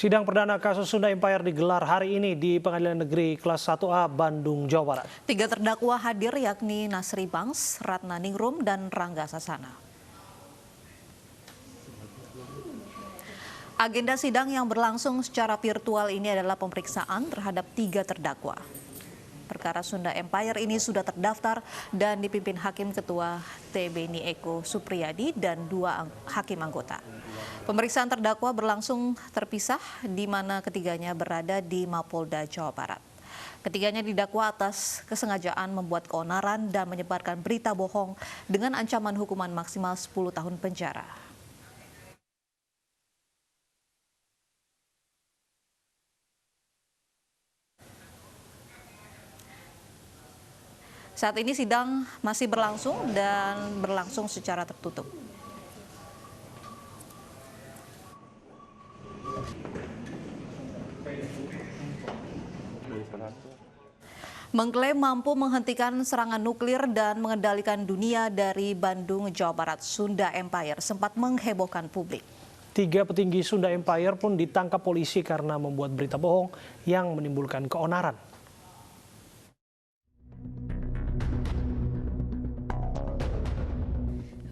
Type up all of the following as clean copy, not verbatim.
Sidang perdana kasus Sunda Empire digelar hari ini di Pengadilan Negeri Kelas 1A Bandung, Jawa Barat. 3 terdakwa hadir yakni Nasri Banks, Ratna Ningrum, dan Rangga Sasana. Agenda sidang yang berlangsung secara virtual ini adalah pemeriksaan terhadap 3 terdakwa. Perkara Sunda Empire ini sudah terdaftar dan dipimpin Hakim Ketua T.Beni Eko Supriyadi dan 2 hakim anggota. Pemeriksaan terdakwa berlangsung terpisah di mana ketiganya berada di Mapolda Jawa Barat. Ketiganya didakwa atas kesengajaan membuat keonaran dan menyebarkan berita bohong dengan ancaman hukuman maksimal 10 tahun penjara. Saat ini sidang masih berlangsung dan berlangsung secara tertutup. Mengklaim mampu menghentikan serangan nuklir dan mengendalikan dunia dari Bandung, Jawa Barat, Sunda Empire sempat menghebohkan publik. 3 petinggi Sunda Empire pun ditangkap polisi karena membuat berita bohong yang menimbulkan keonaran.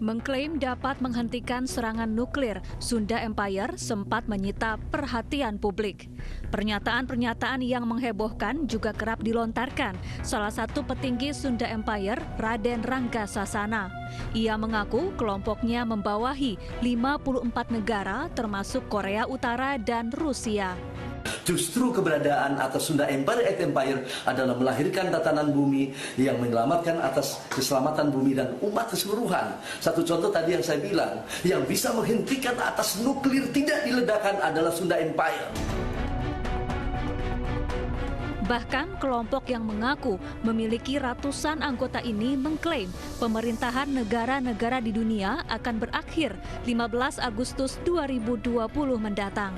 Mengklaim dapat menghentikan serangan nuklir, Sunda Empire sempat menyita perhatian publik. Pernyataan-pernyataan yang menghebohkan juga kerap dilontarkan salah satu petinggi Sunda Empire, Raden Rangga Sasana. Ia mengaku kelompoknya membawahi 54 negara termasuk Korea Utara dan Rusia. Justru keberadaan atas Sunda Empire adalah melahirkan tatanan bumi yang menyelamatkan atas keselamatan bumi dan umat keseluruhan. Satu contoh tadi yang saya bilang, yang bisa menghentikan atas nuklir tidak diledakkan adalah Sunda Empire. Bahkan kelompok yang mengaku memiliki ratusan anggota ini mengklaim pemerintahan negara-negara di dunia akan berakhir 15 Agustus 2020 mendatang.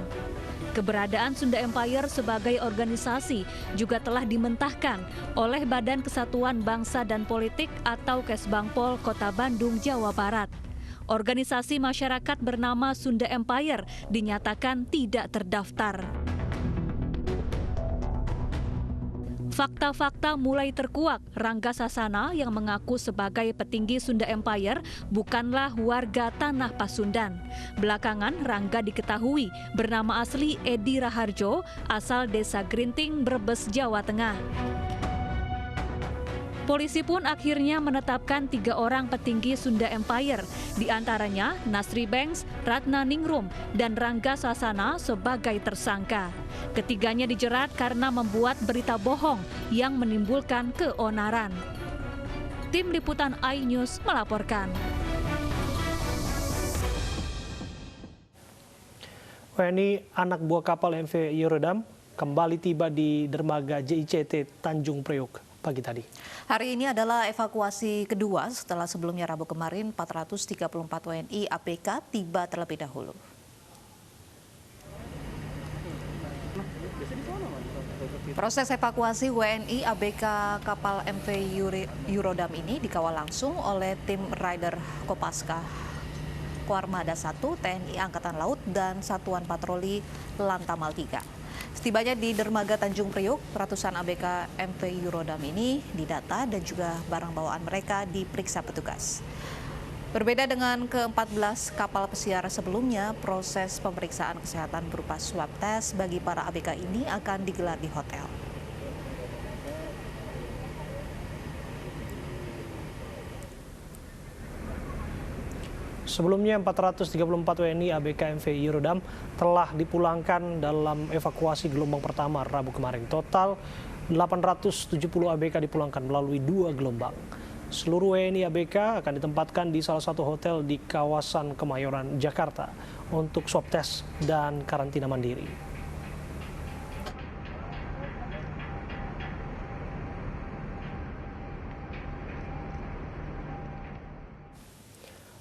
Keberadaan Sunda Empire sebagai organisasi juga telah dimentahkan oleh Badan Kesatuan Bangsa dan Politik atau Kesbangpol Kota Bandung, Jawa Barat. Organisasi masyarakat bernama Sunda Empire dinyatakan tidak terdaftar. Fakta-fakta mulai terkuak. Rangga Sasana yang mengaku sebagai petinggi Sunda Empire bukanlah warga tanah Pasundan. Belakangan Rangga diketahui bernama asli Edi Raharjo, asal Desa Grinting, Brebes, Jawa Tengah. Polisi pun akhirnya menetapkan 3 orang petinggi Sunda Empire, di antaranya Nasri Banks, Ratna Ningrum, dan Rangga Sasana sebagai tersangka. Ketiganya dijerat karena membuat berita bohong yang menimbulkan keonaran. Tim Liputan iNews melaporkan. WNI anak buah kapal MV Eurodam kembali tiba di dermaga JICT Tanjung Priok pagi tadi. Hari ini adalah evakuasi kedua setelah sebelumnya Rabu kemarin 434 WNI ABK tiba terlebih dahulu. Proses evakuasi WNI ABK kapal MV Eurodam ini dikawal langsung oleh tim Rider Kopaska Koarmada 1 TNI Angkatan Laut dan Satuan Patroli Lantamal 3. Setibanya di dermaga Tanjung Priok, ratusan ABK MV Eurodam ini didata dan juga barang bawaan mereka diperiksa petugas. Berbeda dengan ke-14 kapal pesiar sebelumnya, proses pemeriksaan kesehatan berupa swab test bagi para ABK ini akan digelar di hotel. Sebelumnya 434 WNI ABK MV Eurodam telah dipulangkan dalam evakuasi gelombang pertama Rabu kemarin. Total 870 ABK dipulangkan melalui 2 gelombang. Seluruh WNI ABK akan ditempatkan di salah satu hotel di kawasan Kemayoran, Jakarta untuk swab test dan karantina mandiri.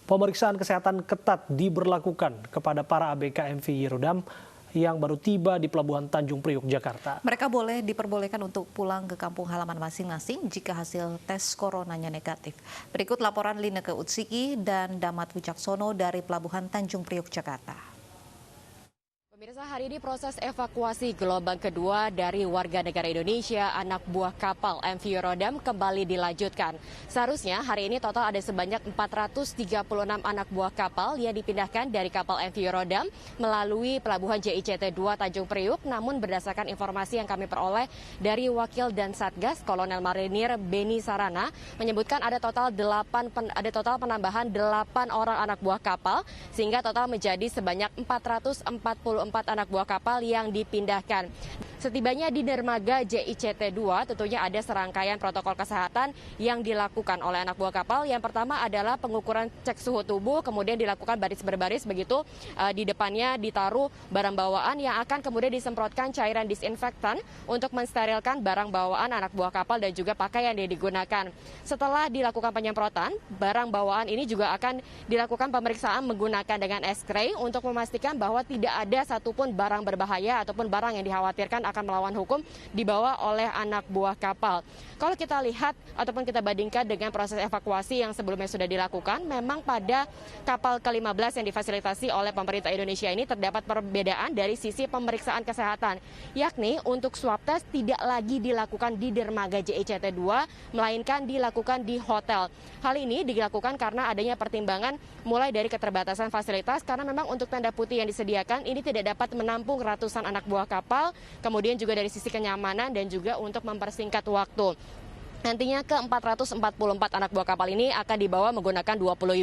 Pemeriksaan kesehatan ketat diberlakukan kepada para ABK MV Eurodam yang baru tiba di Pelabuhan Tanjung Priok, Jakarta. Mereka diperbolehkan untuk pulang ke kampung halaman masing-masing jika hasil tes coronanya negatif. Berikut laporan Lineke Utsiki dan Damat Wicaksono dari Pelabuhan Tanjung Priok, Jakarta. Pemirsa, hari ini proses evakuasi gelombang kedua dari warga negara Indonesia anak buah kapal MV Eurodam kembali dilanjutkan. Seharusnya hari ini total ada sebanyak 436 anak buah kapal yang dipindahkan dari kapal MV Eurodam melalui pelabuhan JICT 2 Tanjung Priuk. Namun berdasarkan informasi yang kami peroleh dari Wakil dan Satgas Kolonel Marinir Beni Sarana menyebutkan ada total penambahan 8 orang anak buah kapal sehingga total menjadi sebanyak 444 anak buah kapal yang dipindahkan. Setibanya di dermaga JICT 2 tentunya ada serangkaian protokol kesehatan yang dilakukan oleh anak buah kapal. Yang pertama adalah pengukuran cek suhu tubuh, kemudian dilakukan baris berbaris begitu, di depannya ditaruh barang bawaan yang akan kemudian disemprotkan cairan disinfektan untuk mensterilkan barang bawaan anak buah kapal dan juga pakaian yang digunakan. Setelah dilakukan penyemprotan, barang bawaan ini juga akan dilakukan pemeriksaan menggunakan dengan X-ray untuk memastikan bahwa tidak ada satupun barang berbahaya ataupun barang yang dikhawatirkan akan melawan hukum dibawa oleh anak buah kapal. Kalau kita lihat ataupun kita bandingkan dengan proses evakuasi yang sebelumnya sudah dilakukan, memang pada kapal ke-15 yang difasilitasi oleh pemerintah Indonesia ini terdapat perbedaan dari sisi pemeriksaan kesehatan, yakni untuk swab test tidak lagi dilakukan di dermaga JICT 2, melainkan dilakukan di hotel. Hal ini dilakukan karena adanya pertimbangan mulai dari keterbatasan fasilitas, karena memang untuk tenda putih yang disediakan ini tidak dapat menampung ratusan anak buah kapal, kemudian juga dari sisi kenyamanan dan juga untuk mempersingkat waktu. Nantinya ke-444 anak buah kapal ini akan dibawa menggunakan 22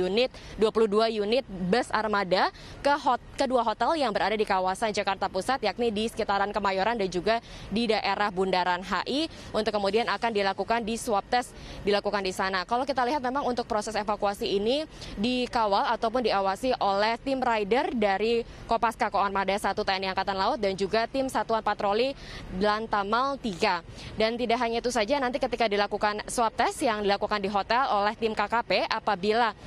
unit bus armada ke kedua hotel yang berada di kawasan Jakarta Pusat, yakni di sekitaran Kemayoran dan juga di daerah Bundaran HI, untuk kemudian akan dilakukan di swab test dilakukan di sana. Kalau kita lihat memang untuk proses evakuasi ini dikawal ataupun diawasi oleh tim rider dari Kopaska Koarmada 1 TNI Angkatan Laut dan juga tim Satuan Patroli Lantamal 3. Dan tidak hanya itu saja, nanti ketika dilakukan swab test yang dilakukan di hotel oleh tim KKP, apabila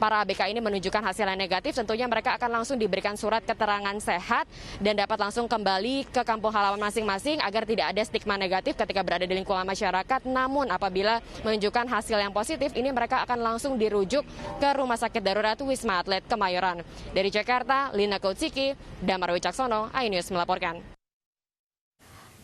para ABK ini menunjukkan hasil yang negatif, tentunya mereka akan langsung diberikan surat keterangan sehat dan dapat langsung kembali ke kampung halaman masing-masing agar tidak ada stigma negatif ketika berada di lingkungan masyarakat. Namun apabila menunjukkan hasil yang positif, ini mereka akan langsung dirujuk ke Rumah Sakit Darurat Wisma Atlet Kemayoran. Dari Jakarta, Lina Kautsiki, Damar Wicaksono, iNews melaporkan.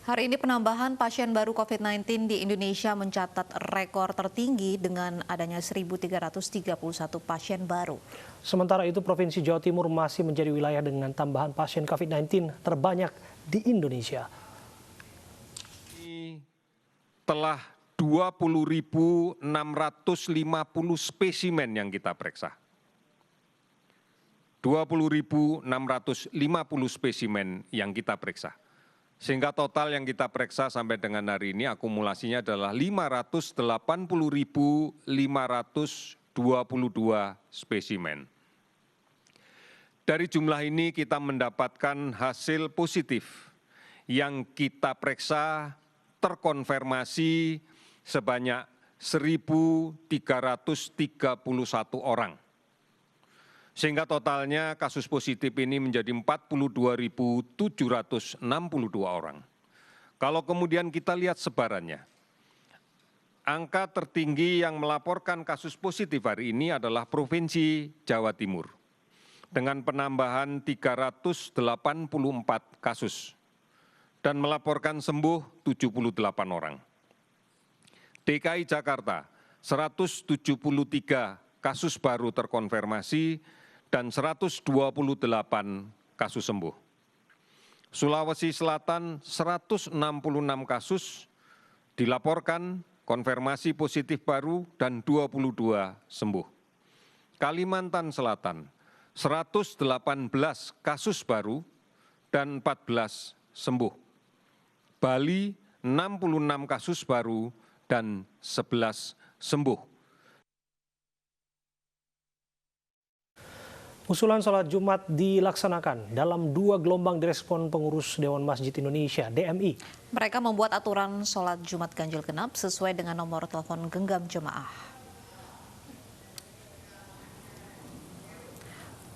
Hari ini penambahan pasien baru COVID-19 di Indonesia mencatat rekor tertinggi dengan adanya 1.331 pasien baru. Sementara itu Provinsi Jawa Timur masih menjadi wilayah dengan tambahan pasien COVID-19 terbanyak di Indonesia. Telah 20.650 spesimen yang kita periksa. 20.650 spesimen yang kita periksa. Sehingga total yang kita periksa sampai dengan hari ini akumulasinya adalah 580.522 spesimen. Dari jumlah ini kita mendapatkan hasil positif yang kita periksa terkonfirmasi sebanyak 1.331 orang. Sehingga totalnya kasus positif ini menjadi 42.762 orang. Kalau kemudian kita lihat sebarannya, angka tertinggi yang melaporkan kasus positif hari ini adalah Provinsi Jawa Timur dengan penambahan 384 kasus dan melaporkan sembuh 78 orang. DKI Jakarta 173 kasus baru terkonfirmasi dan 128 kasus sembuh. Sulawesi Selatan 166 kasus dilaporkan konfirmasi positif baru dan 22 sembuh. Kalimantan Selatan 118 kasus baru dan 14 sembuh. Bali 66 kasus baru dan 11 sembuh. Usulan sholat Jumat dilaksanakan dalam 2 gelombang direspon pengurus Dewan Masjid Indonesia (DMI). Mereka membuat aturan sholat Jumat ganjil genap sesuai dengan nomor telepon genggam jemaah.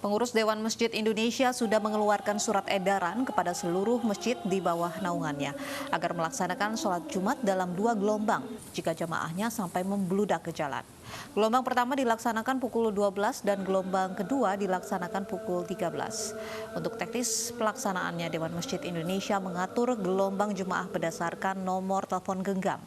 Pengurus Dewan Masjid Indonesia sudah mengeluarkan surat edaran kepada seluruh masjid di bawah naungannya agar melaksanakan sholat Jumat dalam 2 gelombang jika jamaahnya sampai membludak ke jalan. Gelombang pertama dilaksanakan pukul 12 dan gelombang kedua dilaksanakan pukul 13. Untuk teknis pelaksanaannya, Dewan Masjid Indonesia mengatur gelombang jemaah berdasarkan nomor telepon genggam.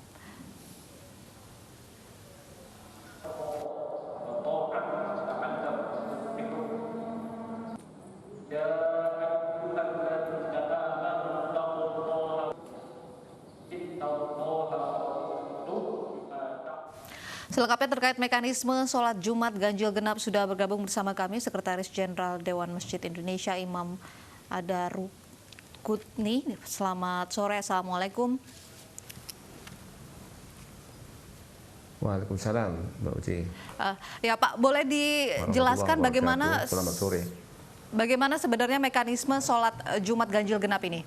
Selengkapnya terkait mekanisme sholat Jumat ganjil genap sudah bergabung bersama kami Sekretaris Jenderal Dewan Masjid Indonesia Imam Adarukutni. Selamat sore, Assalamualaikum. Waalaikumsalam, Mbak Uci. Ya Pak, boleh dijelaskan bagaimana sebenarnya mekanisme sholat Jumat ganjil genap ini?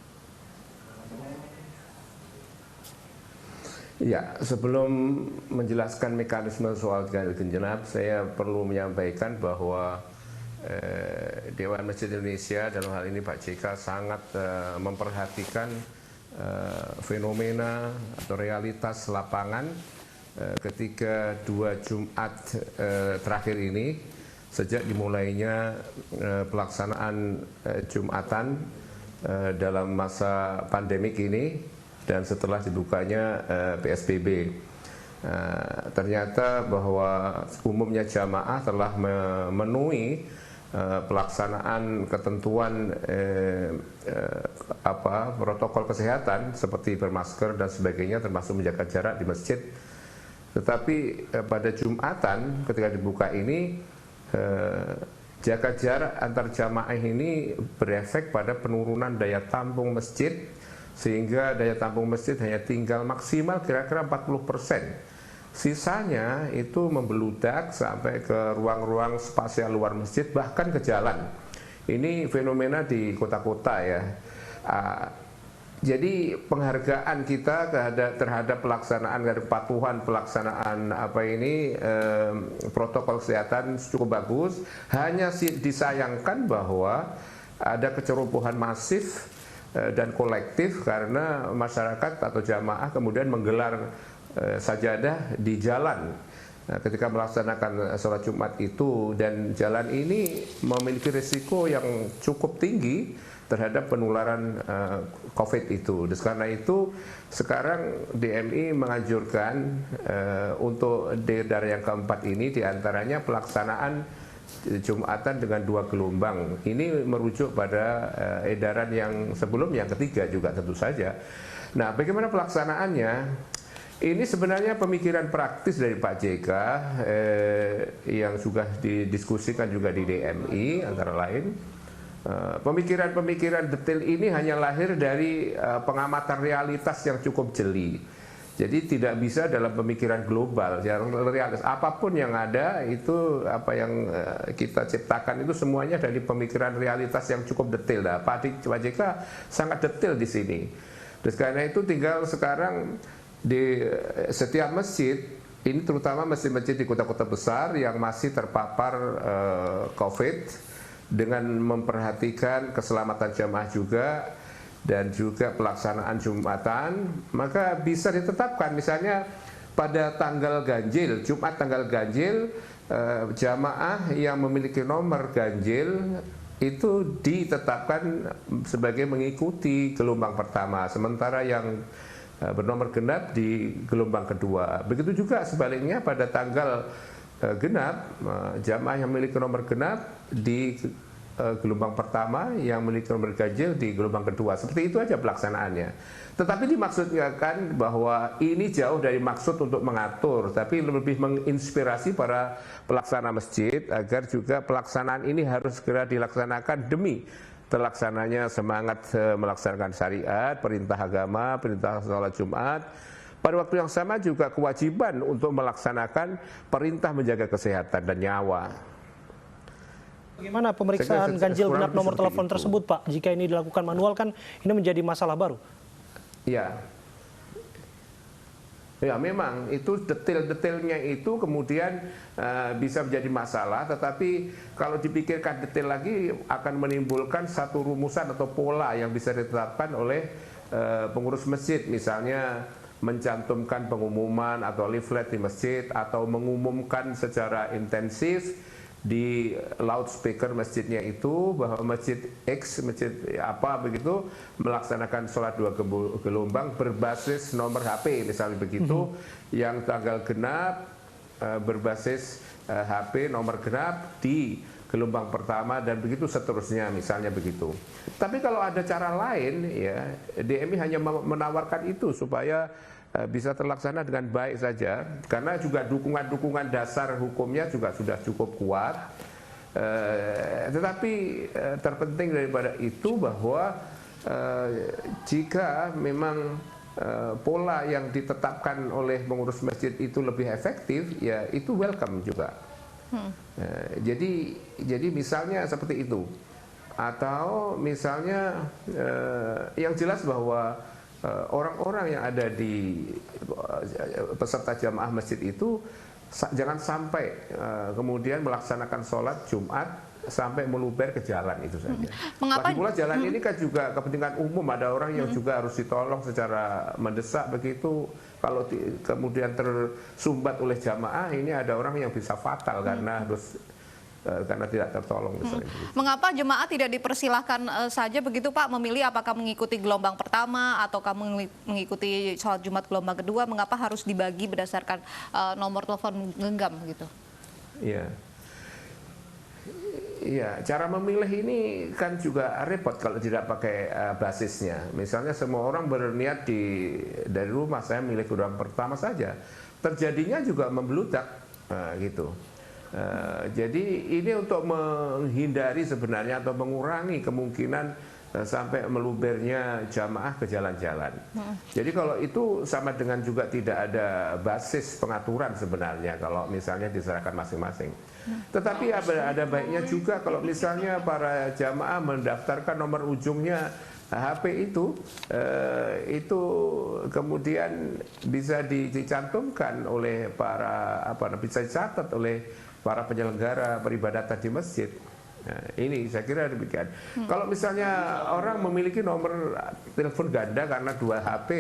Ya, sebelum menjelaskan mekanisme soal ganjil genap, saya perlu menyampaikan bahwa Dewan Masjid Indonesia dalam hal ini Pak JK sangat memperhatikan fenomena atau realitas lapangan ketika 2 Jumat terakhir ini sejak dimulainya pelaksanaan Jumatan dalam masa pandemik ini. Dan setelah dibukanya PSBB, ternyata bahwa umumnya jamaah telah memenuhi pelaksanaan ketentuan protokol kesehatan seperti bermasker dan sebagainya, termasuk menjaga jarak di masjid. Tetapi pada Jumatan ketika dibuka ini, jaga jarak antar jamaah ini berefek pada penurunan daya tampung masjid, sehingga daya tampung masjid hanya tinggal maksimal kira-kira 40%. Sisanya itu membeludak sampai ke ruang-ruang spasial luar masjid, bahkan ke jalan. Ini fenomena di kota-kota ya. Jadi penghargaan kita terhadap pelaksanaan dan kepatuhan pelaksanaan protokol kesehatan cukup bagus. Hanya disayangkan bahwa ada kecerobohan masif dan kolektif karena masyarakat atau jamaah kemudian menggelar sajadah di jalan ketika melaksanakan sholat Jumat itu, dan jalan ini memiliki risiko yang cukup tinggi terhadap penularan COVID itu. Dan karena itu sekarang DMI menganjurkan untuk di daerah yang keempat ini diantaranya pelaksanaan Jumatan dengan 2 gelombang. Ini merujuk pada edaran yang sebelum yang ketiga juga tentu saja. Nah, bagaimana pelaksanaannya? Ini sebenarnya pemikiran praktis dari Pak JK yang sudah didiskusikan juga di DMI antara lain. Pemikiran-pemikiran detail ini hanya lahir dari pengamatan realitas yang cukup jeli. Jadi tidak bisa dalam pemikiran global, yang realitas apapun yang ada itu apa yang kita ciptakan itu semuanya dari pemikiran realitas yang cukup detail. Nah, Pak JK sangat detail di sini. Terus karena itu tinggal sekarang di setiap masjid, ini terutama masjid-masjid di kota-kota besar yang masih terpapar COVID, dengan memperhatikan keselamatan jamaah juga dan juga pelaksanaan Jumatan, maka bisa ditetapkan misalnya pada tanggal ganjil, Jumat tanggal ganjil, jamaah yang memiliki nomor ganjil itu ditetapkan sebagai mengikuti gelombang pertama, sementara yang bernomor genap di gelombang kedua. Begitu juga sebaliknya pada tanggal genap, jamaah yang memiliki nomor genap di gelombang pertama, yang memiliki nomor ganjil di gelombang kedua. Seperti itu aja pelaksanaannya. Tetapi dimaksudkan bahwa ini jauh dari maksud untuk mengatur, tapi lebih menginspirasi para pelaksana masjid agar juga pelaksanaan ini harus segera dilaksanakan demi terlaksananya semangat melaksanakan syariat, perintah agama, perintah sholat Jumat. Pada waktu yang sama juga kewajiban untuk melaksanakan perintah menjaga kesehatan dan nyawa. Bagaimana pemeriksaan ganjil genap nomor telepon tersebut, Pak? Jika ini dilakukan manual kan ini menjadi masalah baru. Ya. Ya memang itu detail-detailnya itu kemudian bisa menjadi masalah, tetapi kalau dipikirkan detail lagi akan menimbulkan satu rumusan atau pola yang bisa ditetapkan oleh pengurus masjid, misalnya mencantumkan pengumuman atau leaflet di masjid atau mengumumkan secara intensif di loudspeaker masjidnya itu bahwa masjid X, masjid apa begitu melaksanakan sholat 2 gelombang berbasis nomor HP misalnya begitu, yang tanggal genap berbasis HP nomor genap di gelombang pertama dan begitu seterusnya misalnya begitu. Tapi kalau ada cara lain ya, DMI hanya menawarkan itu supaya bisa terlaksana dengan baik saja, karena juga dukungan-dukungan dasar hukumnya juga sudah cukup kuat. Tetapi terpenting daripada itu bahwa jika memang pola yang ditetapkan oleh pengurus masjid itu lebih efektif, ya itu welcome juga. Jadi misalnya seperti itu, atau misalnya yang jelas bahwa orang-orang yang ada di peserta jamaah masjid itu jangan sampai kemudian melaksanakan sholat Jumat sampai meluber ke jalan itu saja. Lagi pula jalan ini kan juga kepentingan umum, ada orang yang juga harus ditolong secara mendesak begitu. Kalau kemudian tersumbat oleh jamaah, ini ada orang yang bisa fatal karena harus karena tidak tertolong misalnya. Mengapa jemaah tidak dipersilahkan saja begitu Pak memilih apakah mengikuti gelombang pertama ataukah mengikuti sholat Jumat gelombang kedua? Mengapa harus dibagi berdasarkan nomor telepon genggam gitu? Iya. Iya, cara memilih ini kan juga repot kalau tidak pakai basisnya. Misalnya semua orang berniat dari rumah saya milih gelombang pertama saja, terjadinya juga membludak gitu. Jadi ini untuk menghindari sebenarnya atau mengurangi kemungkinan sampai melubernya jamaah ke jalan-jalan. Jadi kalau itu sama dengan juga tidak ada basis pengaturan sebenarnya kalau misalnya diserahkan masing-masing. Tetapi ada baiknya juga kalau misalnya para jamaah mendaftarkan nomor ujungnya HP itu kemudian bisa dicantumkan oleh para bisa dicatat oleh para penyelenggara peribadatan di masjid. Nah, ini saya kira demikian. Kalau misalnya orang memiliki nomor telepon ganda karena 2 HP,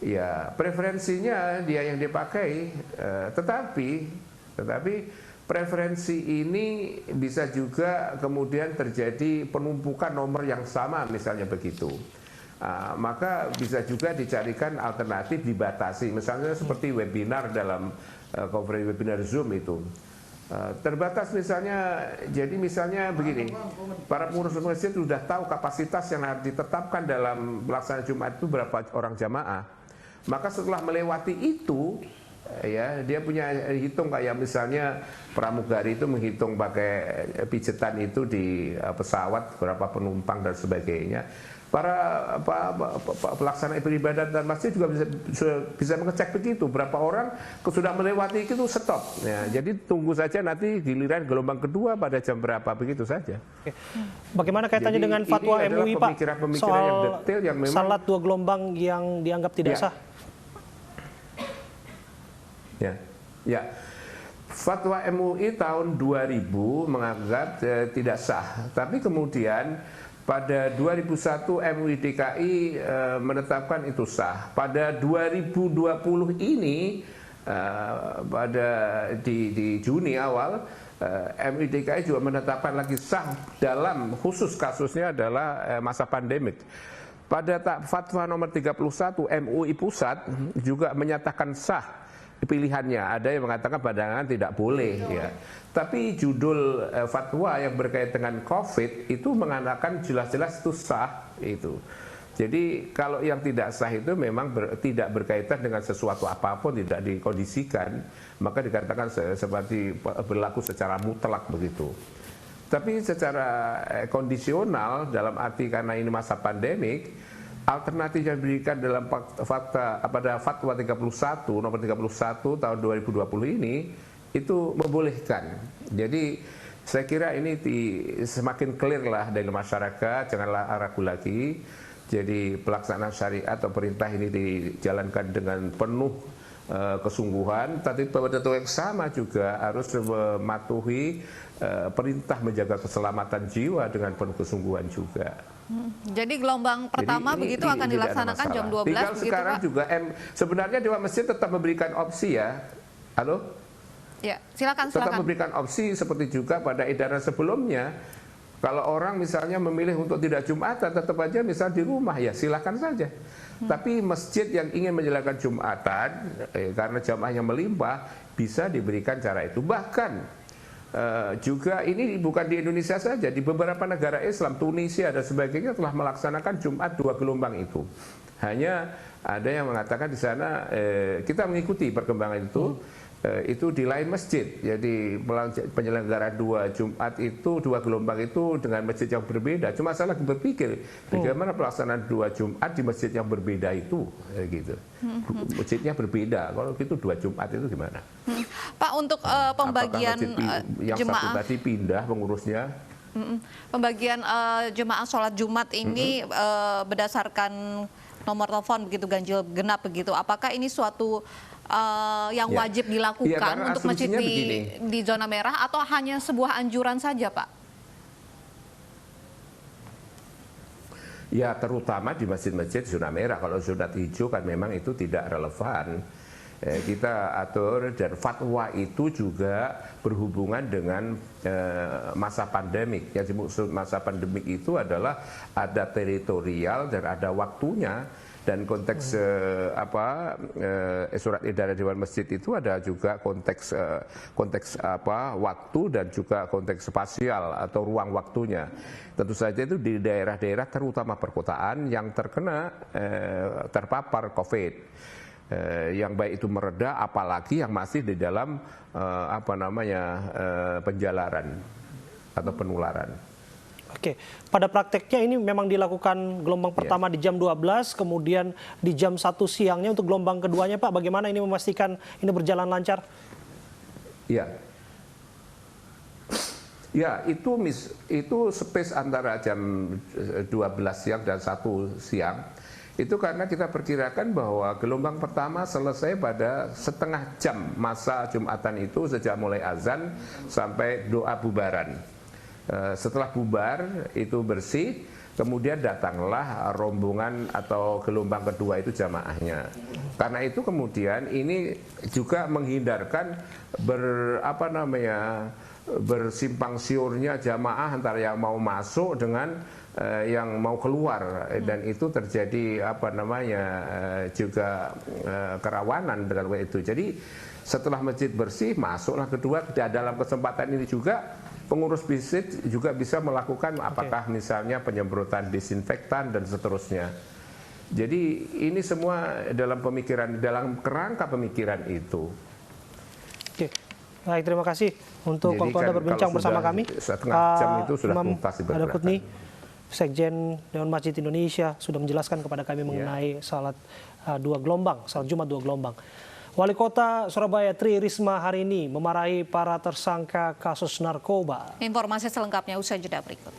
ya preferensinya dia yang dipakai, tetapi preferensi ini bisa juga kemudian terjadi penumpukan nomor yang sama misalnya begitu. Maka bisa juga dicarikan alternatif, dibatasi, misalnya seperti webinar dalam konferensi webinar Zoom itu. Terbatas misalnya, jadi misalnya begini, para pengurus masjid sudah tahu kapasitas yang harus ditetapkan dalam pelaksanaan Jumat itu berapa orang jamaah. Maka setelah melewati itu, ya dia punya hitung kayak misalnya pramugari itu menghitung pakai pijetan itu di pesawat berapa penumpang dan sebagainya. Para pelaksana beribadat dan masjid juga bisa mengecek begitu berapa orang sudah melewati itu stop. Ya, jadi tunggu saja nanti giliran gelombang kedua pada jam berapa begitu saja. Oke. Bagaimana kaitannya dengan fatwa MUI Pak soal yang detail yang memang salat 2 gelombang yang dianggap tidak sah? Ya. Fatwa MUI tahun 2000 menganggap tidak sah, tapi kemudian pada 2001 MUI DKI menetapkan itu sah. Pada 2020 ini di Juni awal MUI DKI juga menetapkan lagi sah dalam khusus kasusnya adalah masa pandemik. Pada fatwa nomor 31 MUI Pusat juga menyatakan sah pilihannya. Ada yang mengatakan pandangan tidak boleh ya. Tapi judul fatwa yang berkaitan dengan COVID itu mengatakan jelas-jelas itu sah itu. Jadi kalau yang tidak sah itu memang tidak berkaitan dengan sesuatu apapun, tidak dikondisikan, maka dikatakan seperti berlaku secara mutlak begitu. Tapi secara kondisional dalam arti karena ini masa pandemik, alternatif yang diberikan dalam pada fatwa 31 nomor 31 tahun 2020 ini itu membolehkan. Jadi saya kira ini semakin clear lah dari masyarakat, janganlah ragu lagi. Jadi pelaksanaan syariat atau perintah ini dijalankan dengan penuh kesungguhan, tapi pada waktu yang sama juga harus mematuhi perintah menjaga keselamatan jiwa dengan penuh kesungguhan juga. Jadi gelombang pertama begitu akan dilaksanakan jam 12 Tinggal begitu, sekarang Pak? juga sebenarnya Dewan Masjid tetap memberikan opsi ya. Halo? Ya, silakan. Tetap memberikan opsi seperti juga pada edaran sebelumnya. Kalau orang misalnya memilih untuk tidak Jumatan, tetap aja misal di rumah, ya silakan saja. Tapi masjid yang ingin menjalankan Jumatan, karena jamaahnya melimpah, bisa diberikan cara itu. Bahkan juga ini bukan di Indonesia saja, di beberapa negara Islam, Tunisia dan sebagainya telah melaksanakan Jumat 2 gelombang itu. Hanya ada yang mengatakan di sana kita mengikuti perkembangan itu di lain masjid. Jadi penyelenggaraan 2 Jumat itu 2 gelombang itu dengan masjid yang berbeda. Cuma salah berpikir bagaimana pelaksanaan 2 Jumat di masjid yang berbeda itu, gitu. Masjidnya berbeda. Kalau gitu 2 Jumat itu gimana? Pak, untuk pembagian yang jemaah satu tadi pindah pengurusnya. Pembagian jemaah sholat Jumat ini berdasarkan nomor telepon begitu, ganjil genap begitu. Apakah ini suatu yang wajib dilakukan untuk masjid di zona merah atau hanya sebuah anjuran saja, Pak? Ya, terutama di masjid-masjid zona merah. Kalau zona hijau kan memang itu tidak relevan. Kita atur, dan fatwa itu juga berhubungan dengan masa pandemik. Yang dimaksud masa pandemik itu adalah ada teritorial dan ada waktunya. Dan konteks surat edaran Dewan Masjid itu ada juga konteks waktu dan juga konteks spasial atau ruang waktunya. Tentu saja itu di daerah-daerah terutama perkotaan yang terpapar COVID. Yang baik itu mereda, apalagi yang masih di dalam penjalaran atau penularan. Oke, pada prakteknya ini memang dilakukan gelombang pertama di jam 12, kemudian di jam 1 siangnya untuk gelombang keduanya, Pak. Bagaimana ini memastikan ini berjalan lancar? Ya, itu space antara jam 12 siang dan 1 siang. Itu karena kita perkirakan bahwa gelombang pertama selesai pada setengah jam masa Jumatan itu, sejak mulai azan sampai doa bubaran. Setelah bubar itu bersih, kemudian datanglah rombongan atau gelombang kedua itu jamaahnya. Karena itu kemudian ini juga menghindarkan bersimpang siurnya jamaah antara yang mau masuk dengan yang mau keluar, dan itu terjadi juga kerawanan dengan itu. Jadi setelah masjid bersih, masuklah kedua. Dalam kesempatan ini juga pengurus masjid juga bisa melakukan apakah misalnya penyemprotan disinfektan dan seterusnya. Jadi ini semua dalam kerangka pemikiran itu. Oke, baik, terima kasih untuk waktu Anda berbincang bersama kami. Setengah jam itu sudah tuntas diberangkatkan. Sekjen Dewan Masjid Indonesia sudah menjelaskan kepada kami mengenai salat 2 gelombang, salat Jumat 2 gelombang. Wali Kota Surabaya Tri Risma hari ini memarahi para tersangka kasus narkoba. Informasi selengkapnya usai jeda berikut.